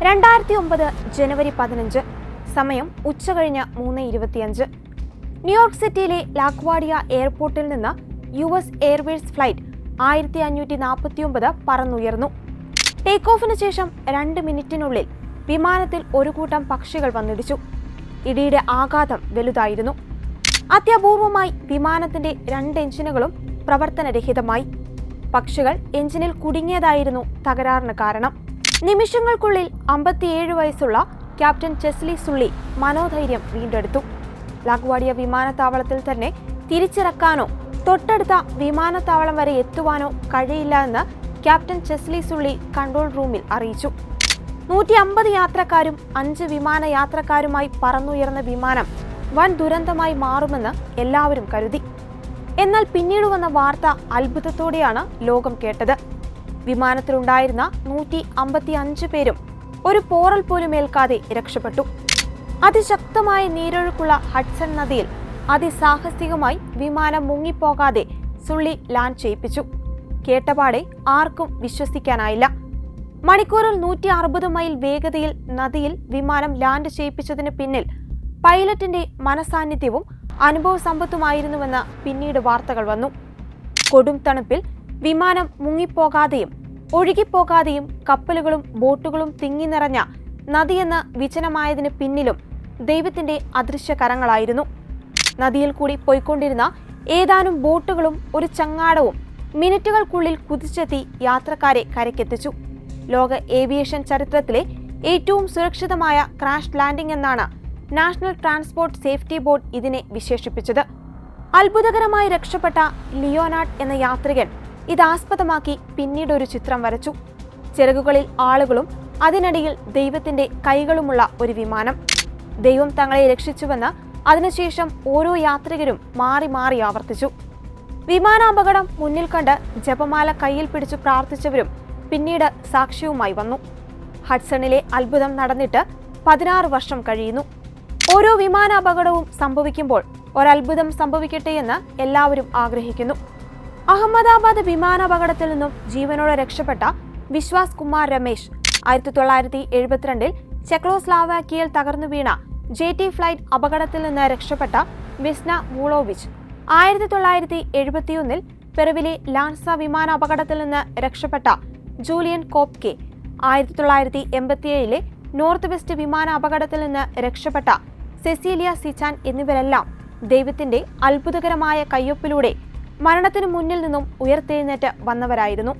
2009 ജനുവരി 15 സമയം ഉച്ചകഴിഞ്ഞ് 3:25. ന്യൂയോർക്ക് സിറ്റിയിലെ ലാഗ്വാഡിയ എയർപോർട്ടിൽ നിന്ന് US എയർവേസ് ഫ്ലൈറ്റ് 1549 പറന്നുയർന്നു. ടേക്ക് ഓഫിന് ശേഷം 2 മിനിറ്റിനുള്ളിൽ വിമാനത്തിൽ ഒരു കൂട്ടം പക്ഷികൾ വന്നിടിച്ചു. ഇടിയുടെ ആഘാതം വലുതായിരുന്നു. അത്യപൂർവമായി വിമാനത്തിന്റെ 2 എഞ്ചിനുകളും പ്രവർത്തനരഹിതമായി. പക്ഷികൾ എഞ്ചിനിൽ കുടുങ്ങിയതായിരുന്നു തകരാറിന് കാരണം. നിമിഷങ്ങൾക്കുള്ളിൽ 57 വയസ്സുള്ള ക്യാപ്റ്റൻ ചെസ്ലി സുള്ളി മനോധൈര്യം വീണ്ടെടുത്തു. ലാഗ്വാഡിയ വിമാനത്താവളത്തിൽ തന്നെ തിരിച്ചിറക്കാനോ തൊട്ടടുത്ത വിമാനത്താവളം വരെ എത്തുവാനോ കഴിയില്ല എന്ന് ക്യാപ്റ്റൻ ചെസ്ലി സുള്ളി കൺട്രോൾ റൂമിൽ അറിയിച്ചു. 150 യാത്രക്കാരും 5 വിമാന യാത്രക്കാരുമായി പറന്നുയർന്ന വിമാനം വൻ ദുരന്തമായി മാറുമെന്ന് എല്ലാവരും കരുതി. എന്നാൽ പിന്നീട് വന്ന വാർത്ത അത്ഭുതത്തോടെയാണ് ലോകം കേട്ടത്. വിമാനത്തിലുണ്ടായിരുന്ന 155 പേരും ഒരു പോറൽ പോലും ഏൽക്കാതെ രക്ഷപ്പെട്ടു. അതിശക്തമായ നീരൊഴുക്കുള്ള ഹഡ്സൺ നദിയിൽ അതിസാഹസികമായി വിമാനം മുങ്ങിപ്പോകാതെ സുള്ളി ലാൻഡ് ചെയ്യിപ്പിച്ചു. കേട്ടപാടെ ആർക്കും വിശ്വസിക്കാനായില്ല. മണിക്കൂറിൽ 160 മൈൽ വേഗതയിൽ നദിയിൽ വിമാനം ലാൻഡ് ചെയ്യിപ്പിച്ചതിന് പിന്നിൽ പൈലറ്റിന്റെ മനസാന്നിധ്യവും അനുഭവ സമ്പത്തുമായിരുന്നുവെന്ന് പിന്നീട് വാർത്തകൾ വന്നു. കൊടും തണുപ്പിൽ വിമാനം മുങ്ങിപ്പോകാതെയും ഒഴുകിപ്പോകാതെയും കപ്പലുകളും ബോട്ടുകളും തിങ്ങി നിറഞ്ഞ നദിയെന്ന് വിജനമായതിന് പിന്നിലും ദൈവത്തിന്റെ അദൃശ്യ കരങ്ങളായിരുന്നു. നദിയിൽ കൂടി പോയിക്കൊണ്ടിരുന്ന ഏതാനും ബോട്ടുകളും ഒരു ചങ്ങാടവും മിനിറ്റുകൾക്കുള്ളിൽ കുതിച്ചെത്തി യാത്രക്കാരെ കരയ്ക്കെത്തിച്ചു. ലോക ഏവിയേഷൻ ചരിത്രത്തിലെ ഏറ്റവും സുരക്ഷിതമായ ക്രാഷ് ലാൻഡിംഗ് എന്നാണ് നാഷണൽ ട്രാൻസ്പോർട്ട് സേഫ്റ്റി ബോർഡ് ഇതിനെ വിശേഷിപ്പിച്ചത്. അത്ഭുതകരമായി രക്ഷപ്പെട്ട ലിയോനാർഡ് എന്ന യാത്രികൻ ഇതാസ്പദമാക്കി പിന്നീട് ഒരു ചിത്രം വരച്ചു. ചിറകുകളിൽ ആളുകളും അതിനിടയിൽ ദൈവത്തിന്റെ കൈകളുമുള്ള ഒരു വിമാനം. ദൈവം തങ്ങളെ രക്ഷിച്ചുവെന്ന് അതിനുശേഷം ഓരോ യാത്രികരും മാറി മാറി ആവർത്തിച്ചു. വിമാനാപകടം മുന്നിൽ കണ്ട് ജപമാല കയ്യിൽ പിടിച്ചു പ്രാർത്ഥിച്ചവരും പിന്നീട് സാക്ഷ്യവുമായി വന്നു. ഹഡ്സണിലെ അത്ഭുതം നടന്നിട്ട് 16 വർഷം കഴിയുന്നു. ഓരോ വിമാനാപകടവും സംഭവിക്കുമ്പോൾ ഒരത്ഭുതം സംഭവിക്കട്ടെ എന്ന് എല്ലാവരും ആഗ്രഹിക്കുന്നു. അഹമ്മദാബാദ് വിമാനാപകടത്തിൽ നിന്നും ജീവനോടെ രക്ഷപ്പെട്ട വിശ്വാസ് കുമാർ രമേശ് 1972 ചെക്കോസ്ലോവാക്യയിൽ തകർന്നു വീണ JT ഫ്ലൈറ്റ് അപകടത്തിൽ നിന്ന് രക്ഷപ്പെട്ട വിസ്ന വൂളോവിച്ച് 1971 പെറുവിലെ ലാൻസ വിമാനാപകടത്തിൽ നിന്ന് രക്ഷപ്പെട്ട ജൂലിയൻ കോപ്കെ 1987 നോർത്ത് വെസ്റ്റ് വിമാന അപകടത്തിൽ നിന്ന് രക്ഷപ്പെട്ട സെസീലിയ സിച്ചാൻ എന്നിവരെല്ലാം ദൈവത്തിന്റെ അത്ഭുതകരമായ കയ്യൊപ്പിലൂടെ മരണത്തിനു മുന്നിൽ നിന്നും ഉയർത്തെഴുന്നേറ്റ് വന്നവരായിരുന്നു.